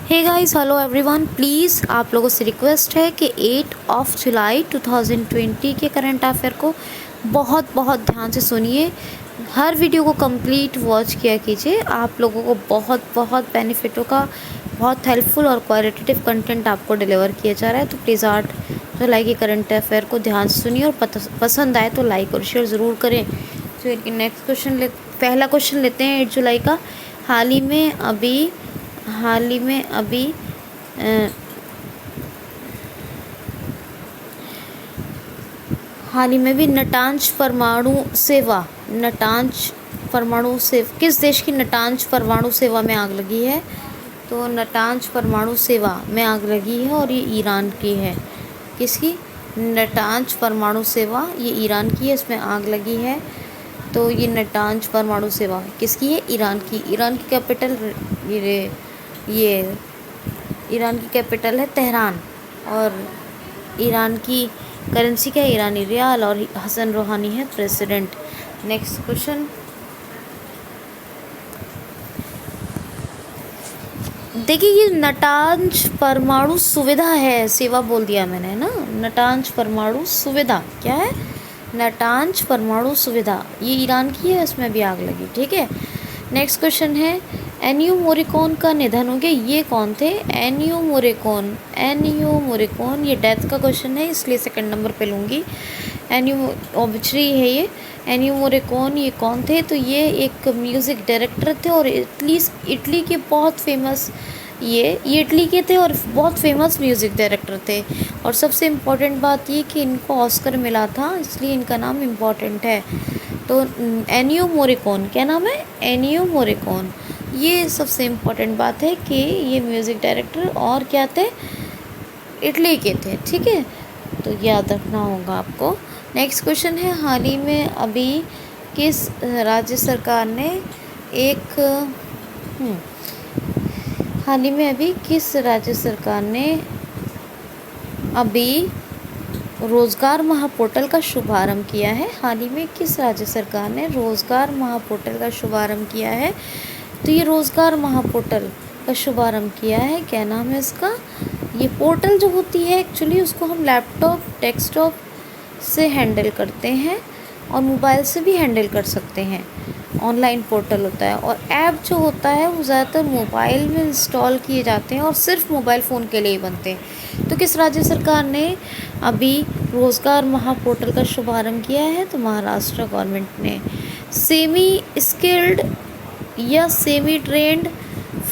Hey guys, hello everyone. Please आप लोगों से रिक्वेस्ट है कि 8 जुलाई 2020 के करंट अफेयर को बहुत बहुत ध्यान से सुनिए। हर वीडियो को कंप्लीट वॉच किया कीजिए। आप लोगों को बहुत बहुत बेनिफिट होगा। बहुत हेल्पफुल और क्वालिटेटिव कंटेंट आपको डिलीवर किया जा रहा है। तो प्लीज़ 8 जुलाई के करंट अफेयर को ध्यान से सुनिए और पसंद आए तो लाइक और शेयर ज़रूर करें। तो नेक्स्ट क्वेश्चन पहला क्वेश्चन लेते हैं 8 जुलाई का। हाल ही में अभी भी नटांज परमाणु से किस देश की नटांज परमाणु सेवा में आग लगी है? तो नटांज परमाणु सेवा में आग लगी है और ये ईरान की है। किसकी? नटांज परमाणु सेवा, ये ईरान की है, इसमें आग लगी है। तो ये नटांज परमाणु सेवा किसकी है? ईरान की। ईरान की कैपिटल ईरान की कैपिटल है तेहरान। और ईरान की करेंसी क्या है? ईरानी रियाल। और हसन रूहानी है प्रेसिडेंट। नेक्स्ट क्वेश्चन देखिए, ये नटांज परमाणु सुविधा है, सेवा बोल दिया मैंने, है ना। नटांज परमाणु सुविधा क्या है? नटांज परमाणु सुविधा, ये ईरान की है, इसमें भी आग लगी। ठीक है। नेक्स्ट क्वेश्चन है, एनियो मोरिकोन का निधन हो गया। ये कौन थे? एनियो मोरिकोन, ये डेथ का क्वेश्चन है, इसलिए सेकंड नंबर पे लूँगी। एनियो ऑब्चरी है ये। एनियो मोरिकोन ये कौन थे? तो ये एक म्यूज़िक डायरेक्टर थे और इटली के बहुत फेमस ये इटली के थे और बहुत फेमस म्यूज़िक डायरेक्टर थे। और सबसे इम्पोर्टेंट बात ये कि इनको ऑस्कर मिला था, इसलिए इनका नाम इम्पॉर्टेंट है। तो एनियो मोरिकोन, क्या नाम है? एनियो मोरिकोन। ये सबसे इम्पोर्टेंट बात है कि ये म्यूज़िक डायरेक्टर और क्या थे? इटली के थे। ठीक है, तो याद रखना होगा आपको। नेक्स्ट क्वेश्चन है, हाल ही में अभी किस राज्य सरकार ने रोज़गार महापोर्टल का शुभारंभ किया है? हाल ही में किस राज्य सरकार ने रोज़गार महापोर्टल का शुभारंभ किया है? तो ये रोज़गार महापोर्टल का शुभारंभ किया है। क्या नाम है इसका? ये पोर्टल जो होती है एक्चुअली उसको हम लैपटॉप, डेस्कटॉप से हैंडल करते हैं और मोबाइल से भी हैंडल कर सकते हैं। ऑनलाइन पोर्टल होता है। और ऐप जो होता है वो ज़्यादातर मोबाइल में इंस्टॉल किए जाते हैं और सिर्फ मोबाइल फ़ोन के लिए ही बनते हैं। तो किस राज्य सरकार ने अभी रोज़गार महापोर्टल का शुभारंभ किया है? तो महाराष्ट्र गवर्नमेंट ने। सेमी स्किल्ड या सेमी ट्रेंड,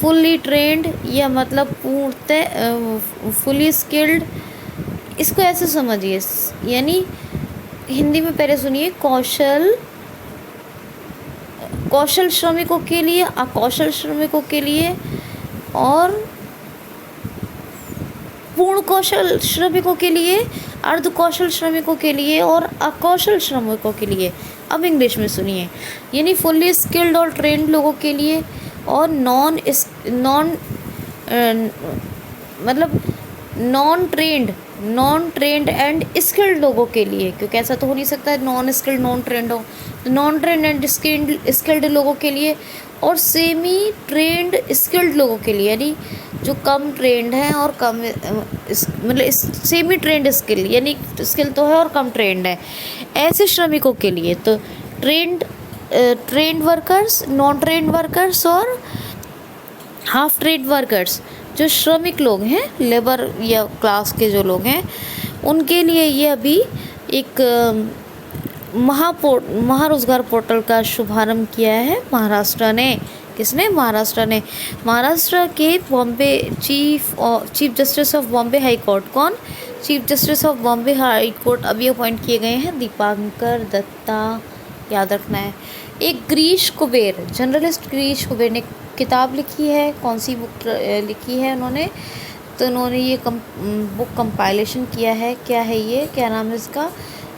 फुल्ली ट्रेंड या मतलब पूर्णतः फुली स्किल्ड, इसको ऐसे समझिए, यानी हिंदी में पहले सुनिए, कौशल श्रमिकों के लिए, अकौशल श्रमिकों के लिए और पूर्ण कौशल श्रमिकों के लिए, अर्ध कौशल श्रमिकों के लिए और अकौशल श्रमिकों के लिए। अब इंग्लिश में सुनिए, यानी फुल्ली स्किल्ड और ट्रेंड लोगों के लिए और नॉन ट्रेंड एंड स्किल्ड लोगों के लिए, क्योंकि ऐसा तो हो नहीं सकता है नॉन स्किल्ड नॉन ट्रेंड हो। तो नॉन ट्रेंड एंड स्किल्ड लोगों के लिए और सेमी ट्रेंड स्किल्ड लोगों के लिए, यानी जो कम ट्रेंड है और कम मतलब सेमी ट्रेंड स्किल, यानी स्किल तो है और कम ट्रेंड है, ऐसे श्रमिकों के लिए। तो trend workers, non trend workers और हाफ ट्रेड वर्कर्स, जो श्रमिक लोग हैं, लेबर या क्लास के जो लोग हैं, उनके लिए ये अभी एक महारोजगार पोर्टल का शुभारंभ किया है महाराष्ट्र ने। किसने? महाराष्ट्र ने। महाराष्ट्र के Bombay chief justice of Bombay high court, कौन? Chief justice of Bombay high court अभी अपॉइंट किए गए हैं, दीपांकर दत्ता, याद रखना है। एक गिरीश कुबेर, जर्नलिस्ट गिरीश कुबेर ने किताब लिखी है। कौन सी बुक लिखी है उन्होंने? तो उन्होंने ये बुक कंपाइलेशन किया है। क्या है ये? क्या नाम है इसका?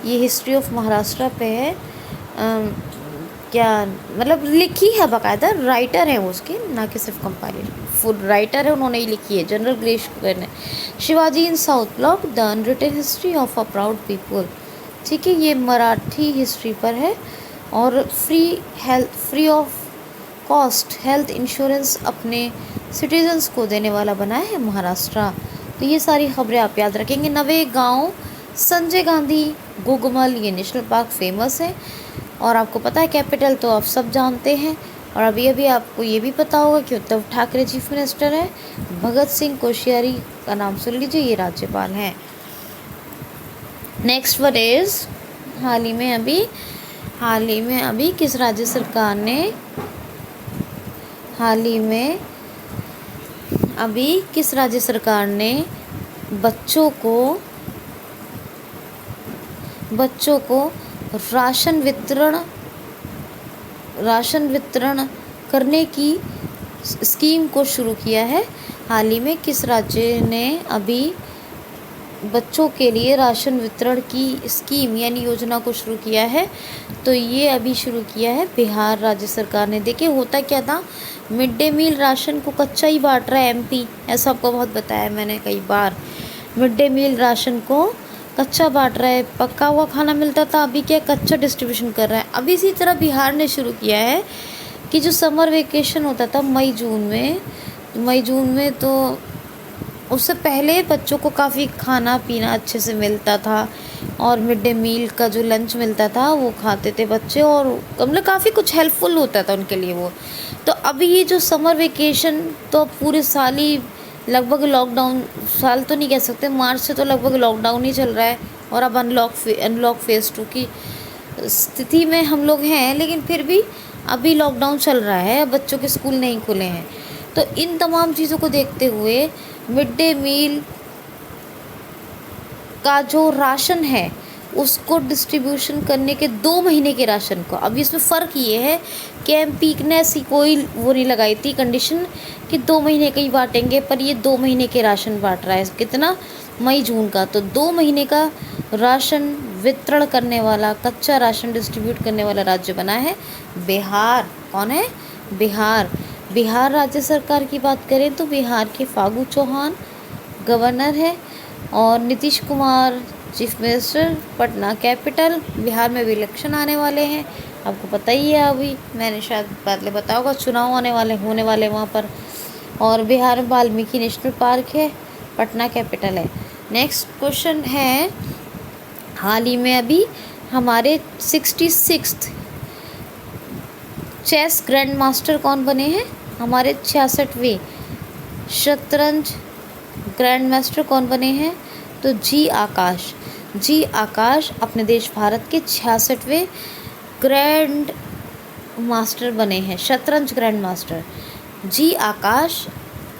ये हिस्ट्री ऑफ महाराष्ट्र पे है। क्या मतलब लिखी है, बाकायदा राइटर है वो उसके, ना कि सिर्फ कंपाइलेशन, फुल राइटर है, उन्होंने ही लिखी है, जनरल गिरीश कुबेर ने। Shivaji in South Block, the unwritten history of a proud people. ठीक है, ये मराठी हिस्ट्री पर है। और free of cost health insurance अपने सिटीजन्स को देने वाला बना है महाराष्ट्र। तो ये सारी खबरें आप याद रखेंगे। नवेगांव, संजय गांधी, गुगमल, ये नेशनल पार्क फेमस है। और आपको पता है कैपिटल तो आप सब जानते हैं। और अभी अभी आपको ये भी पता होगा कि उद्धव ठाकरे चीफ मिनिस्टर है। भगत सिंह कोश्यारी का नाम सुन लीजिए, ये राज्यपाल हैं। नेक्स्ट वन इज हाल ही में अभी किस राज्य सरकार ने बच्चों को राशन वितरण करने की स्कीम को शुरू किया है? हाल ही में किस राज्य ने अभी बच्चों के लिए राशन वितरण की स्कीम यानी योजना को शुरू किया है? तो ये अभी शुरू किया है बिहार राज्य सरकार ने। देखिए होता क्या था, मिड डे मील राशन को कच्चा ही बांट रहा है एमपी, ऐसा आपको बहुत बताया मैंने कई बार। मिड डे मील राशन को कच्चा बांट रहा है, पका हुआ खाना मिलता था, अभी क्या कच्चा डिस्ट्रीब्यूशन कर रहा है। अभी इसी तरह बिहार ने शुरू किया है कि जो समर वेकेशन होता था मई जून में तो उससे पहले बच्चों को काफ़ी खाना पीना अच्छे से मिलता था और मिड डे मील का जो लंच मिलता था वो खाते थे बच्चे, और मतलब काफ़ी कुछ हेल्पफुल होता था उनके लिए वो। तो अभी ये जो समर वेकेशन तो पूरे साल ही लगभग लॉकडाउन, साल तो नहीं कह सकते, मार्च से तो लगभग लॉकडाउन ही चल रहा है और अब अनलॉक फेज़ 2 की स्थिति में हम लोग हैं, लेकिन फिर भी अभी लॉकडाउन चल रहा है, बच्चों के स्कूल नहीं खुले हैं। तो इन तमाम चीज़ों को देखते हुए मिड डे मील का जो राशन है उसको डिस्ट्रीब्यूशन करने के 2 महीने के राशन को, अब इसमें फ़र्क ये है कि एमपी ने ऐसी कोई वो नहीं लगाई थी कंडीशन कि 2 महीने का ही बांटेंगे, पर ये 2 महीने के राशन बांट रहा है। कितना? मई जून का। तो 2 महीने का राशन वितरण करने वाला, कच्चा राशन डिस्ट्रीब्यूट करने वाला राज्य बना है बिहार। कौन है? बिहार राज्य सरकार की बात करें तो बिहार के फागू चौहान गवर्नर है और Nitish Kumar chief minister. Patna capital. Bihar में भी इलेक्शन आने वाले हैं, आपको पता ही है, अभी मैंने शायद पहले बताया होगा, चुनाव होने वाले वहाँ पर। और बिहार में वाल्मीकि नेशनल पार्क है, पटना कैपिटल है। नेक्स्ट क्वेश्चन है, हाल ही में अभी हमारे 66th चेस ग्रैंड मास्टर कौन बने हैं? हमारे 66वें शतरंज ग्रैंड मास्टर कौन बने हैं? तो जी आकाश अपने देश भारत के 66वें ग्रैंड मास्टर बने हैं, शतरंज ग्रैंड मास्टर। जी आकाश,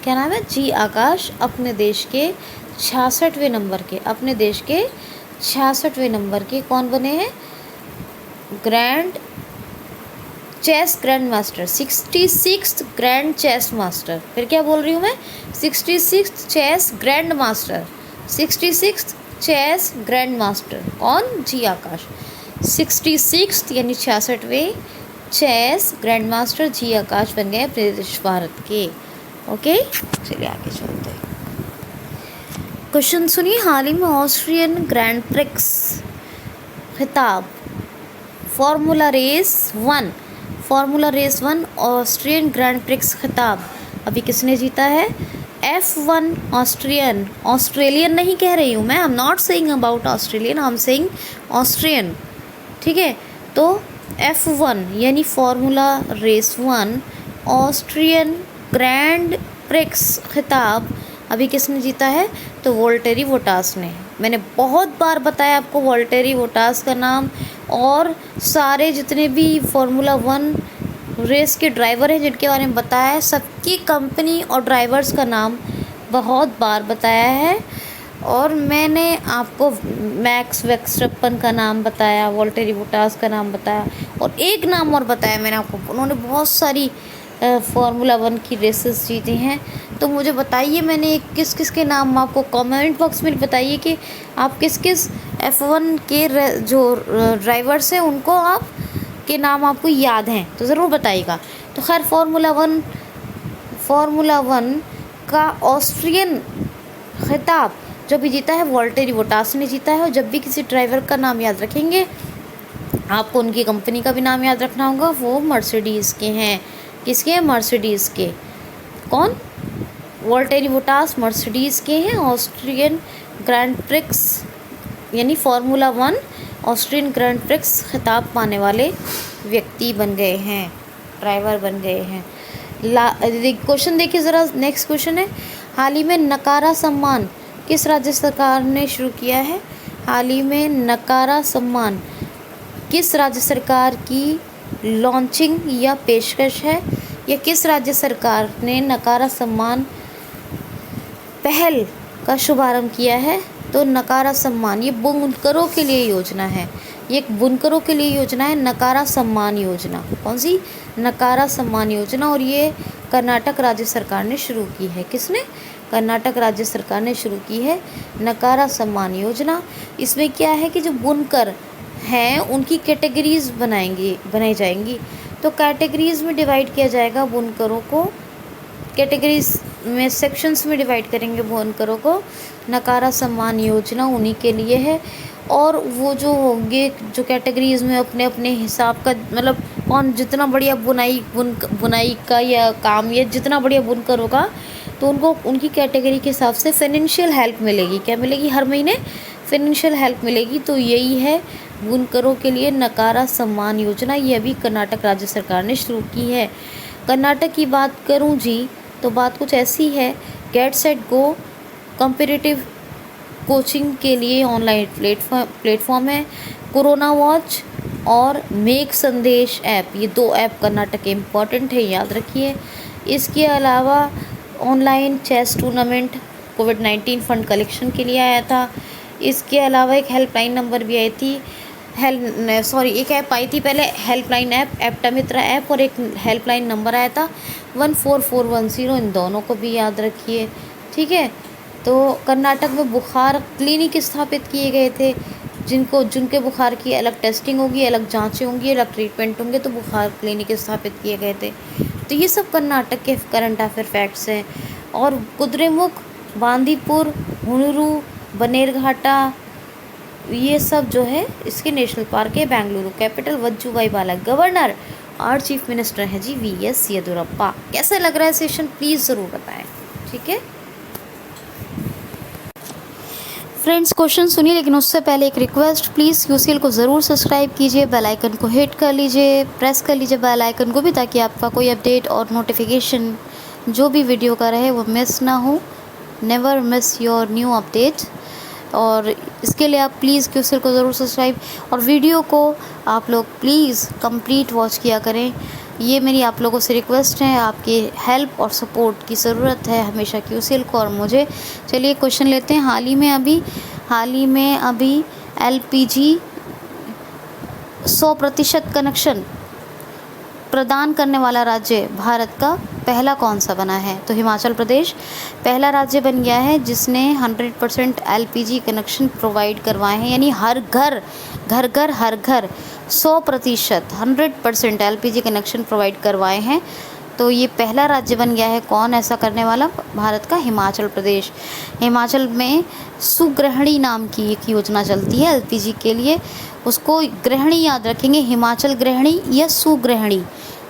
क्या नाम है? जी आकाश अपने देश के 66वें नंबर के कौन बने हैं? Chess grand master, 66th grand chess master. फिर क्या बोल रही हूँ मैं? 66th chess grand master, 66th chess grand master कौन? जी आकाश। 66th यानी 66वें chess grand master G Aakash बन गए अपने देश भारत के। ओके, चलिए आगे चलते हैं। क्वेश्चन सुनिए, हाल ही में ऑस्ट्रियन ग्रैंड प्रिक्स खिताब formula race 1 Austrian grand prix खिताब अभी किसने जीता है? F1 ऑस्ट्रेलियन नहीं कह रही हूँ मैं, I am not saying about Australian, I am saying Austrian, ठीक है। तो F1 यानी formula race 1 Austrian grand prix खिताब अभी किसने जीता है? तो वोल्टेरी बोटास ने। मैंने बहुत बार बताया आपको वोल्टेरी बोटास का नाम, और सारे जितने भी फार्मूला 1 रेस के ड्राइवर हैं जिनके बारे में बताया है, सबकी कंपनी और ड्राइवर्स का नाम बहुत बार बताया है। और मैंने आपको मैक्स वेस्टरपन का नाम बताया, वोल्टेरी बोटास का नाम बताया, और एक नाम और बताया मैंने आपको, उन्होंने बहुत सारी फार्मूला 1 की रेसेस जीती हैं। तो मुझे बताइए, मैंने किस किस के नाम आपको कमेंट बॉक्स में बताइए कि आप किस किस F1 के जो ड्राइवर्स हैं उनको आप के नाम आपको याद हैं, तो ज़रूर बताइएगा। तो खैर फार्मूला 1 का ऑस्ट्रियन खिताब जो भी जीता है वोल्टेरी बोटास ने जीता है। और जब भी किसी ड्राइवर का नाम याद रखेंगे आपको उनकी कंपनी का भी नाम याद रखना होगा, वो मर्सिडीज़ के हैं। किसके हैं? मर्सिडीज़ के। कौन? वोल्टेरी वोटास मर्सिडीज़ के हैं। ऑस्ट्रियन ग्रैंड प्रिक्स यानी फार्मूला 1 ऑस्ट्रियन ग्रैंड प्रिक्स खिताब पाने वाले व्यक्ति बन गए हैं, ड्राइवर बन गए हैं। क्वेश्चन देखिए ज़रा, नेक्स्ट क्वेश्चन है, हाल ही में नकारा सम्मान किस राज्य सरकार ने शुरू किया है? हाल ही में नकारा सम्मान किस राज्य सरकार की लॉन्चिंग या पेशकश है, या किस राज्य सरकार ने नकारा सम्मान पहल का शुभारंभ किया है? तो नकारा सम्मान ये बुनकरों के लिए योजना है, ये एक बुनकरों के लिए योजना है, नकारा सम्मान योजना। कौन सी? नकारा सम्मान योजना। और ये कर्नाटक राज्य सरकार ने शुरू की है। किसने? कर्नाटक राज्य सरकार ने शुरू की है नकारा सम्मान योजना। इसमें क्या है कि जो बुनकर हैं उनकी कैटेगरीज बनाई जाएंगी। तो कैटेगरीज में डिवाइड किया जाएगा बुनकरों को, कैटेगरीज में, सेक्शंस में डिवाइड करेंगे बुनकरों को। नकारा सम्मान योजना उन्हीं के लिए है। और वो जो होंगे, जो कैटेगरीज में अपने अपने हिसाब का, मतलब कौन जितना बढ़िया बुनाई का या काम, या जितना बढ़िया बुनकर होगा तो उनको उनकी कैटेगरी के हिसाब से फाइनेंशियल हेल्प मिलेगी। क्या मिलेगी? हर महीने फाइनेंशियल हेल्प मिलेगी। तो यही है बुनकरों के लिए नकारा सम्मान योजना। ये अभी कर्नाटक राज्य सरकार ने शुरू की है। कर्नाटक की बात करूं जी तो बात कुछ ऐसी है, get set go competitive coaching के लिए ऑनलाइन प्लेटफॉर्म है। कोरोना वॉच और मेक संदेश ऐप, ये 2 ऐप कर्नाटक के इम्पॉर्टेंट है, याद रखिए। इसके अलावा ऑनलाइन चेस टूर्नामेंट कोविड-19 फंड कलेक्शन के लिए आया था। इसके अलावा एक हेल्पलाइन नंबर भी आई थी, एक ऐप आई थी पहले, हेल्पलाइन ऐप, एप्टामित्रा ऐप, और एक हेल्पलाइन नंबर आया था 14410। इन दोनों को भी याद रखिए, ठीक है। तो कर्नाटक में बुखार क्लिनिक स्थापित किए गए थे, जिनके बुखार की अलग टेस्टिंग होगी, अलग जांचें होंगी, अलग ट्रीटमेंट होंगे, तो बुखार क्लिनिक स्थापित किए गए थे। तो ये सब कर्नाटक के करंट अफेयर फैक्ट्स हैं। और कुद्रेमुख, बांदीपुर, हुनूरू, बनेरघाटा, ये सब जो है इसके नेशनल पार्क है। बेंगलुरु कैपिटल वजुभाई वाला, गवर्नर और चीफ मिनिस्टर हैं जी वीएस येदियुरप्पा। कैसा लग रहा है सेशन, प्लीज़ ज़रूर बताएं, ठीक है फ्रेंड्स। क्वेश्चन सुनिए, लेकिन उससे पहले एक रिक्वेस्ट, प्लीज़ यूसीएल को ज़रूर सब्सक्राइब कीजिए, बेल आइकन को हिट कर लीजिए, प्रेस कर लीजिए बेल आइकन को भी, ताकि आपका कोई अपडेट और नोटिफिकेशन जो भी वीडियो का रहे वो मिस ना हो। Never miss your new update. और इसके लिए आप प्लीज़ यूसीएल को ज़रूर सब्सक्राइब, और वीडियो को आप लोग प्लीज़ कंप्लीट वॉच किया करें। ये मेरी आप लोगों से रिक्वेस्ट है, आपकी हेल्प और सपोर्ट की ज़रूरत है हमेशा यूसीएल को और मुझे। चलिए क्वेश्चन लेते हैं। हाल ही में अभी एलपीजी 100% कनेक्शन प्रदान करने वाला राज्य भारत का पहला कौन सा बना है? तो हिमाचल प्रदेश पहला राज्य बन गया है जिसने 100% एलपीजी कनेक्शन प्रोवाइड करवाए हैं, यानी हर घर 100% 100% एलपीजी कनेक्शन प्रोवाइड करवाए हैं। तो ये पहला राज्य बन गया है। कौन ऐसा करने वाला? भारत का हिमाचल प्रदेश। हिमाचल में सुग्रहणी नाम की एक योजना चलती है एलपीजी के लिए, उसको गृहिणी याद रखेंगे, हिमाचल गृहिणी या सुग्रहणी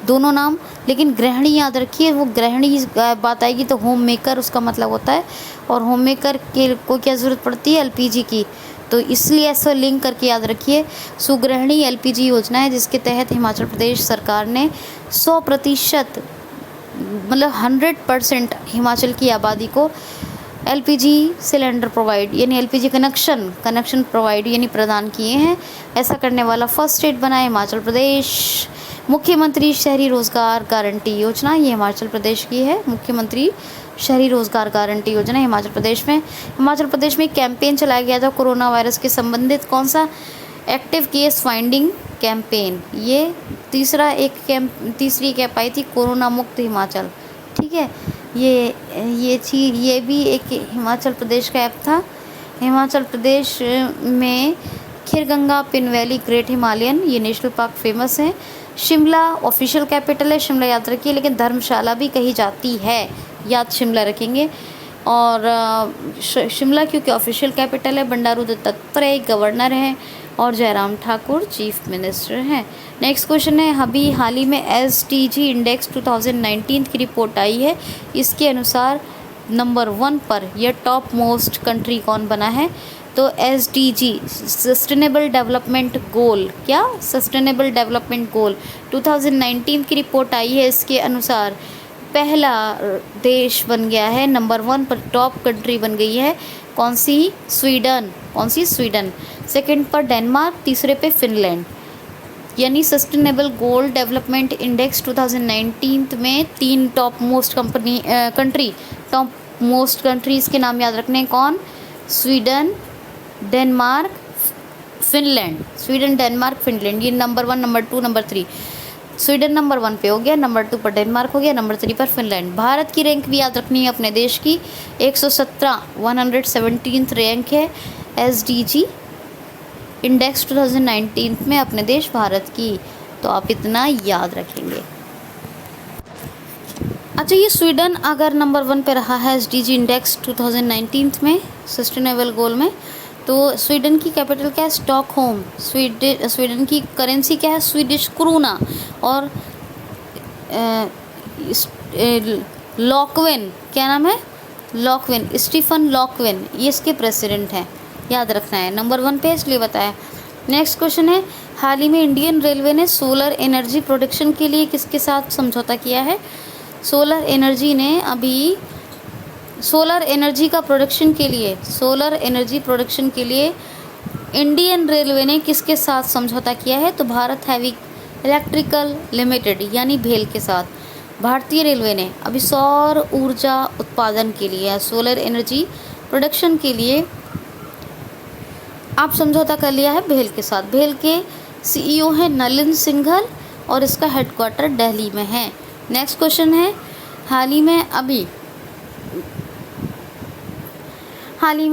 दोनों नाम, लेकिन गृहिणी याद रखिए। वो गृहिणी बात आएगी तो होम मेकर उसका मतलब होता है, और होम मेकर के को क्या ज़रूरत पड़ती है? एलपीजी की। तो इसलिए ऐसा लिंक करके याद रखिए। सुग्रहणी एलपीजी योजना है जिसके तहत हिमाचल प्रदेश सरकार ने 100% मतलब 100% हिमाचल की आबादी को एलपीजी सिलेंडर प्रोवाइड यानी एलपीजी कनेक्शन प्रोवाइड यानी प्रदान किए हैं। ऐसा करने वाला फर्स्ट स्टेट बना है हिमाचल प्रदेश। मुख्यमंत्री शहरी रोज़गार गारंटी योजना, ये हिमाचल प्रदेश की है। मुख्यमंत्री शहरी रोज़गार गारंटी योजना हिमाचल प्रदेश में कैंपेन चलाया गया था कोरोना वायरस के संबंधित। कौन सा? Active case finding campaign. ये तीसरी कैप आई थी कोरोना मुक्त हिमाचल, ठीक है। ये भी एक हिमाचल प्रदेश का ऐप था। हिमाचल प्रदेश में Kheerganga, pin valley, great Himalayan, ये नेशनल पार्क फेमस हैं। शिमला ऑफिशियल कैपिटल है, शिमला याद रखिए, लेकिन धर्मशाला भी कही जाती है, याद शिमला रखेंगे। और शिमला क्योंकि ऑफिशियल कैपिटल है। बंडारू दत्तात्रेय गवर्नर हैं और जयराम ठाकुर चीफ मिनिस्टर हैं। नेक्स्ट क्वेश्चन है, हाल ही में एसटीजी इंडेक्स 2019 की रिपोर्ट आई है। इसके अनुसार नंबर 1 पर यह टॉप मोस्ट कंट्री कौन बना है? तो SDG सस्टेनेबल डेवलपमेंट गोल, क्या सस्टेनेबल डेवलपमेंट गोल 2019 की रिपोर्ट आई है, इसके अनुसार पहला देश बन गया है, नंबर 1 पर टॉप कंट्री बन गई है। कौन सी? स्वीडन। कौन सी? स्वीडन। सेकंड पर डेनमार्क, तीसरे पे फिनलैंड। यानी सस्टेनेबल गोल डेवलपमेंट इंडेक्स 2019 में 3 top most country, top most countries के नाम याद रखने हैं। कौन? Sweden, Denmark, Finland. Sweden, Denmark, Finland, ये number 1, number 2, number 3। Sweden number 1 पे हो गया, नंबर 2 पर डेनमार्क हो गया, नंबर 3 पर फिनलैंड। भारत की रैंक भी याद रखनी है अपने देश की, 117 रैंक है SDG इंडेक्स 2019 में अपने देश भारत की। तो आप इतना याद रखेंगे। अच्छा, ये स्वीडन अगर नंबर 1 पे रहा है SDG इंडेक्स 2019 में सस्टेनेबल गोल में, तो स्वीडन की कैपिटल क्या है? स्टॉकहोम। स्वीडन की करेंसी क्या है? स्वीडिश क्रूना। और लॉकवेन, क्या नाम है? लॉकवेन, स्टीफन लॉकवेन, ये इसके प्रेसिडेंट हैं, याद रखना है। नंबर 1 पे इसलिए बताया। नेक्स्ट क्वेश्चन है, हाल ही में इंडियन रेलवे ने सोलर एनर्जी प्रोडक्शन के लिए किसके साथ समझौता किया है? सोलर एनर्जी ने अभी सोलर एनर्जी प्रोडक्शन के लिए इंडियन रेलवे ने किसके साथ समझौता किया है? तो भारत हैवी इलेक्ट्रिकल लिमिटेड यानी भेल के साथ भारतीय रेलवे ने अभी सौर ऊर्जा उत्पादन के लिए, सोलर एनर्जी प्रोडक्शन के लिए आप समझौता कर लिया है भेल के साथ। भेल के CEO हैं नलिन सिंघल और इसका हेडक्वार्टर दिल्ली में है। नेक्स्ट क्वेश्चन है, हाल ही में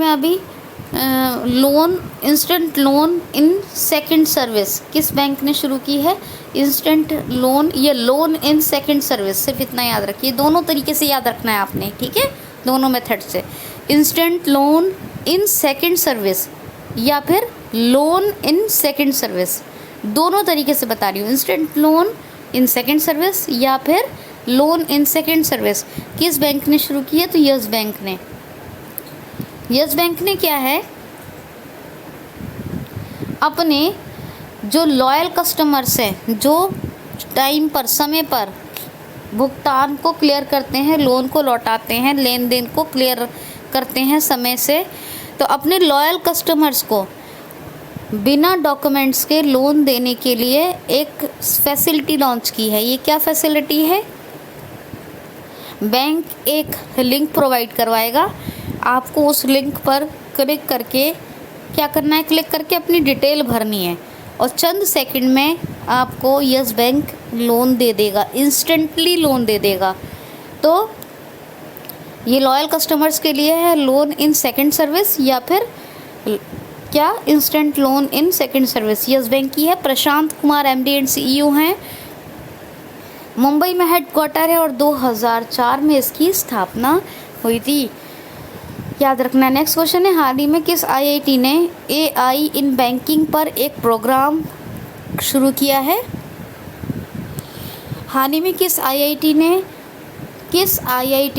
अभी loan, instant loan in second service किस बैंक ने शुरू की है? इंस्टेंट लोन या लोन इन सेकंड सर्विस, सिर्फ इतना याद रखिए, दोनों तरीके से याद रखना है आपने, ठीक है, दोनों मेथड से। Instant loan in second service या फिर लोन इन सेकंड सर्विस, दोनों तरीके से बता रही हूँ। Instant loan in second service या फिर लोन इन सेकंड सर्विस किस बैंक ने शुरू की है? तो यस बैंक ने। यस बैंक ने क्या है, अपने जो लॉयल कस्टमर्स हैं, जो टाइम पर, समय पर भुगतान को क्लियर करते हैं, लोन को लौटाते हैं, लेन देन को क्लियर करते हैं समय से, तो अपने लॉयल कस्टमर्स को बिना डॉक्यूमेंट्स के लोन देने के लिए एक फैसिलिटी लॉन्च की है। ये क्या फैसिलिटी है? बैंक एक लिंक प्रोवाइड करवाएगा, आपको उस लिंक पर क्लिक करके क्या करना है? क्लिक करके अपनी डिटेल भरनी है और चंद सेकंड में आपको यस बैंक लोन दे देगा, इंस्टेंटली लोन दे देगा। तो ये लॉयल कस्टमर्स के लिए है लोन इन सेकंड सर्विस या फिर क्या? Instant loan in second service. Yes bank की है। Prashant Kumar MD and CEO हैं, मुंबई में हेडक्वार्टर है और 2004 में इसकी स्थापना हुई थी, याद रखना है। नेक्स्ट क्वेश्चन है, हाल ही में किस IIT ने AI इन बैंकिंग पर एक प्रोग्राम शुरू किया है? हाल ही में किस IIT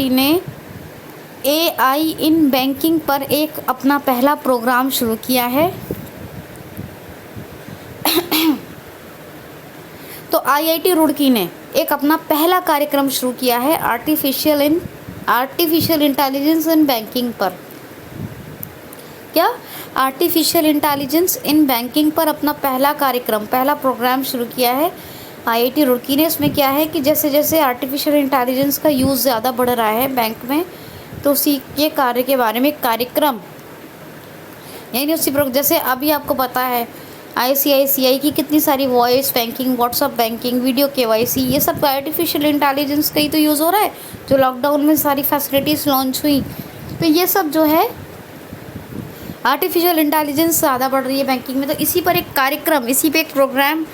ने AI इन बैंकिंग पर एक अपना पहला प्रोग्राम शुरू किया है? तो IIT रुड़की ने एक अपना पहला कार्यक्रम शुरू किया है आर्टिफिशियल इंटेलिजेंस इन बैंकिंग पर। क्या? आर्टिफिशियल इंटेलिजेंस इन बैंकिंग पर अपना पहला कार्यक्रम, पहला प्रोग्राम शुरू किया है IIT रुड़की ने। इसमें क्या है कि जैसे जैसे आर्टिफिशियल इंटेलिजेंस का यूज़ ज़्यादा बढ़ रहा है बैंक में, तो उसी के कार्य के बारे में कार्यक्रम, यानी उसी जैसे अभी आपको पता है ICICI की कितनी सारी voice banking, WhatsApp banking, video KYC, ये सब आर्टिफिशियल इंटेलिजेंस का ही तो यूज़ हो रहा है। जो लॉकडाउन में सारी फैसिलिटीज़ लॉन्च हुई, तो ये सब जो है आर्टिफिशियल इंटेलिजेंस ज़्यादा बढ़ रही है बैंकिंग में, तो इसी पर एक कार्यक्रम, इसी पे एक प्रोग्राम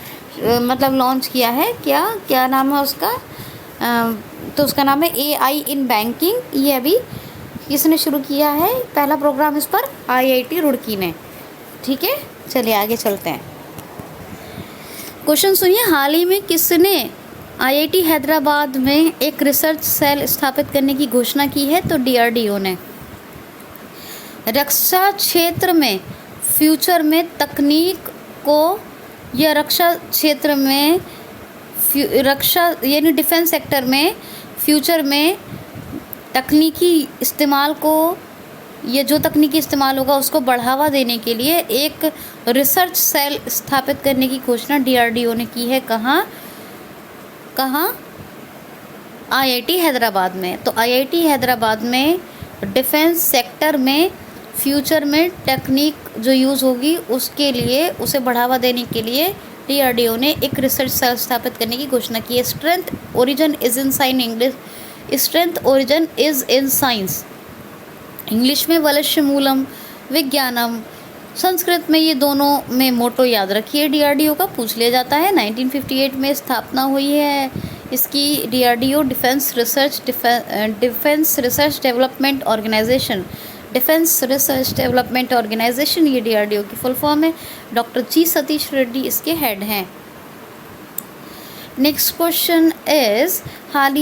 मतलब लॉन्च किया है। क्या नाम है उसका? तो उसका नाम है AI इन बैंकिंग। ये अभी किसने शुरू किया है पहला प्रोग्राम इस पर? IIT रुड़की ने, ठीक है। चलिए आगे चलते हैं। क्वेश्चन सुनिए, हाल ही में किसने आईआईटी हैदराबाद में एक रिसर्च सेल स्थापित करने की घोषणा की है, तो डीआरडीओ ने। रक्षा क्षेत्र में फ्यूचर में तकनीक को, या रक्षा क्षेत्र में रक्षा यानी डिफेंस सेक्टर में फ्यूचर में तकनीकी इस्तेमाल को, ये जो तकनीकी इस्तेमाल होगा उसको बढ़ावा देने के लिए एक रिसर्च सेल स्थापित करने की घोषणा डीआरडीओ ने की है। कहाँ? आईआईटी हैदराबाद में। तो आईआईटी हैदराबाद में डिफेंस सेक्टर में फ्यूचर में टेक्निक जो यूज़ होगी उसके लिए, उसे बढ़ावा देने के लिए डीआरडीओ ने एक रिसर्च सेल स्थापित करने की घोषणा की है। Strength origin is in science English, strength origin is in science English में वलश्य मूलम विज्ञानम, संस्कृत में ये दोनों में मोटो याद रखिए डीआरडीओ का, पूछ लिया जाता है। 1958 में स्थापना हुई है इसकी DRDO, defence research development organisation, defence research development organisation ये डीआरडीओ की फुल फॉर्म है। डॉक्टर जी सतीश रेड्डी इसके हेड हैं। नेक्स्ट क्वेश्चन इज, हाल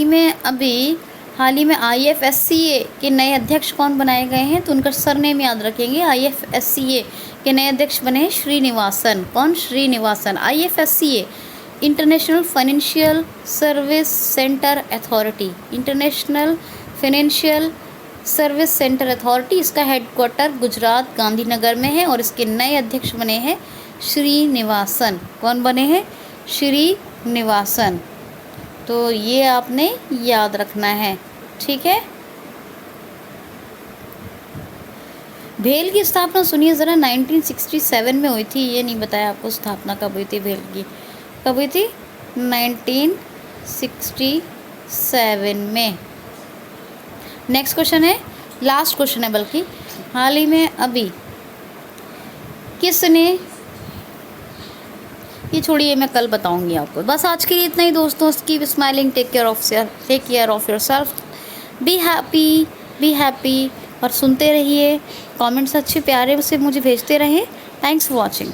ही में आईएफएससीए के नए अध्यक्ष कौन बनाए गए हैं? तो उनका सरनेम याद रखेंगे। आईएफएससीए के नए अध्यक्ष बने हैं श्रीनिवासन। कौन? Srinivasan. IFSCA international financial service centre authority, international financial service centre authority, इसका हेडक्वार्टर गुजरात गांधीनगर में है और इसके नए अध्यक्ष बने हैं श्रीनिवासन। कौन बने हैं? श्रीनिवासन। तो ये आपने याद रखना है, ठीक है। भेल की स्थापना सुनिए ज़रा, 1967 में हुई थी। ये नहीं बताया आपको स्थापना कब हुई थी भेल की, कब हुई थी? 1967 में। नेक्स्ट क्वेश्चन है, लास्ट क्वेश्चन है बल्कि, हाल ही में अभी किसने, ये छोड़िए मैं कल बताऊंगी आपको। बस आज के लिए इतना ही दोस्तों। Keep smiling, take care of yourself, be happy और सुनते रहिए। कमेंट्स अच्छे प्यारे से मुझे भेजते रहें। Thanks for watching.